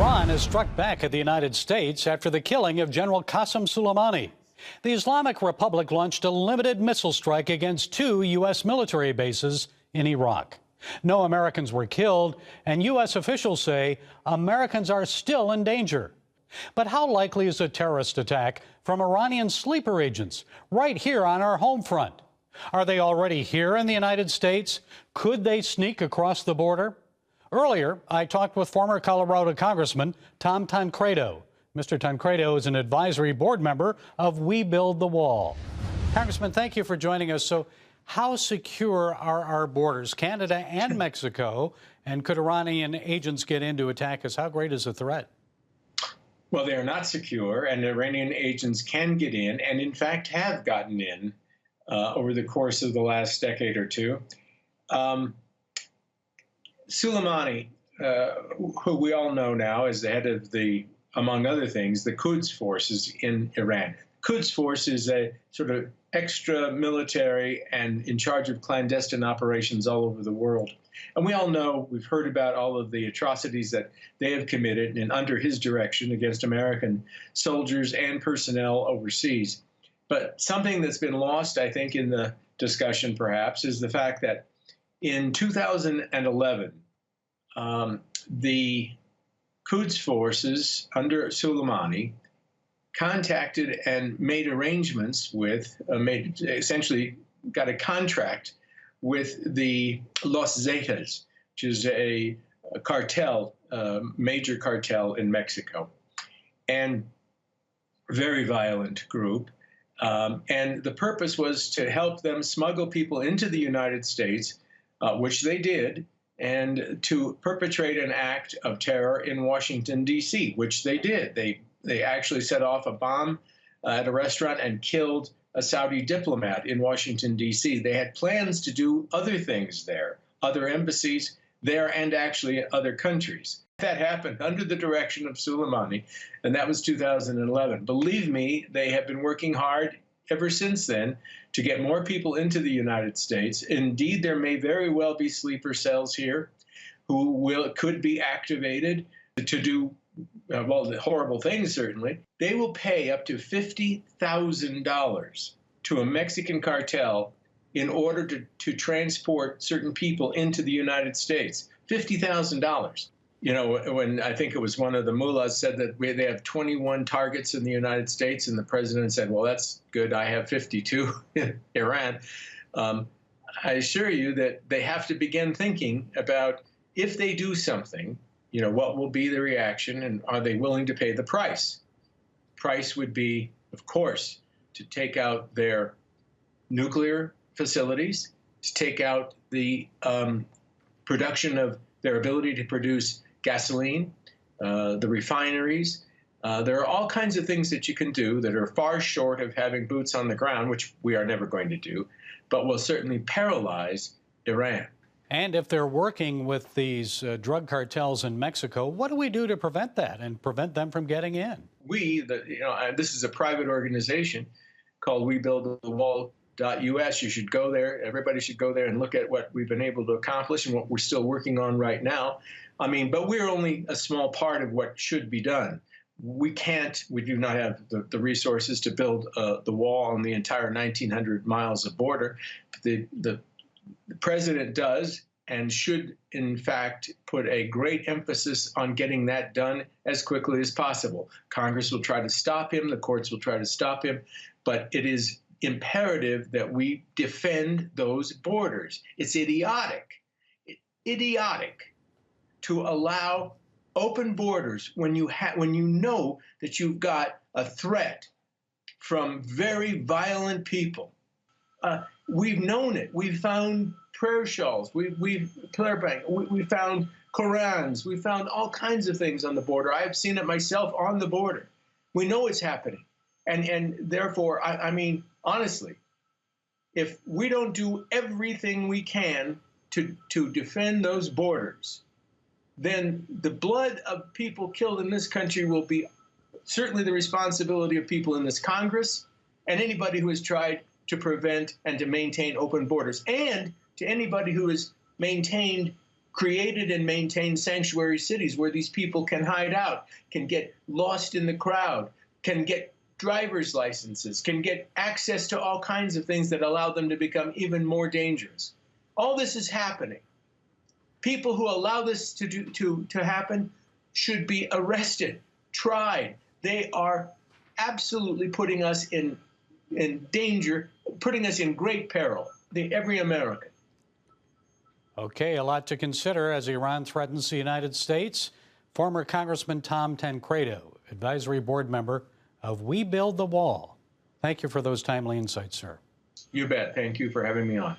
Iran has struck back at the United States after the killing of General Qasem Soleimani. The Islamic Republic launched a limited missile strike against 2 U.S. military bases in Iraq. No Americans were killed, and U.S. officials say Americans are still in danger. But how likely is a terrorist attack from Iranian sleeper agents right here on our home front? Are they already here in the United States? Could they sneak across the border? Earlier, I talked with former Colorado Congressman Tom Tancredo. Mr. Tancredo is an advisory board member of We Build the Wall. Congressman, thank you for joining us. So, how secure are our borders, Canada and Mexico? And could Iranian agents get in to attack us? How great is the threat? Well, they are not secure, and Iranian agents can get in, and in fact have gotten in over the course of the last decade or two. Soleimani, who we all know now is the head of the, among other things, the Quds forces in Iran. Quds force is a sort of extra military and in charge of clandestine operations all over the world. And we all know, we've heard about all of the atrocities that they have committed and under his direction against American soldiers and personnel overseas. But something that's been lost, I think, in the discussion perhaps, is the fact that in 2011, the Quds forces under Soleimani contacted and made arrangements with, essentially got a contract with the Los Zetas, which is a cartel, major cartel in Mexico, and very violent group. And the purpose was to help them smuggle people into the United States, which they did, and to perpetrate an act of terror in Washington, D.C., which they did. They actually set off a bomb at a restaurant and killed a Saudi diplomat in Washington, D.C. They had plans to do other things there, other embassies there, and actually other countries. That happened under the direction of Soleimani, and that was 2011. Believe me, they have been working hard ever since then to get more people into the United States. Indeed, there may very well be sleeper cells here who could be activated to do, well, horrible things, certainly. They will pay up to $50,000 to a Mexican cartel in order to transport certain people into the United States. $50,000. You know, when I think it was one of the mullahs said that they have 21 targets in the United States, and the president said, well, that's good. I have 52 in Iran. I assure you that they have to begin thinking about if they do something, you know, what will be the reaction, and are they willing to pay the price? Price would be, of course, to take out their nuclear facilities, to take out the production of their ability to produce gasoline, the refineries. There are all kinds of things that you can do that are far short of having boots on the ground, which we are never going to do, but will certainly paralyze Iran. And if they're working with these drug cartels in Mexico, what do we do to prevent that and prevent them from getting in? This is a private organization called We Build the Wall.us. You should go there. Everybody should go there and look at what we've been able to accomplish and what we're still working on right now. I mean, but we're only a small part of what should be done. We do not have the resources to build the wall on the entire 1,900 miles of border. The president does and should, in fact, put a great emphasis on getting that done as quickly as possible. Congress will try to stop him. The courts will try to stop him. But it is imperative that we defend those borders. It's idiotic to allow open borders when you know that you've got a threat from very violent people. We've known it. We've found prayer shawls. We found Korans. We found all kinds of things on the border. I have seen it myself on the border. We know it's happening. And therefore, I mean, honestly, if we don't do everything we can to defend those borders, then the blood of people killed in this country will be certainly the responsibility of people in this Congress and anybody who has tried to prevent and to maintain open borders, and to anybody who has maintained created and maintained sanctuary cities where these people can hide out, can get lost in the crowd, can get driver's licenses, can get access to all kinds of things that allow them to become even more dangerous. All this is happening. People who allow this to happen should be arrested, tried. They are absolutely putting us in danger, putting us in great peril, every American. Okay, a lot to consider as Iran threatens the United States. Former Congressman Tom Tancredo, advisory board member of We Build the Wall. Thank you for those timely insights, sir. You bet. Thank you for having me on.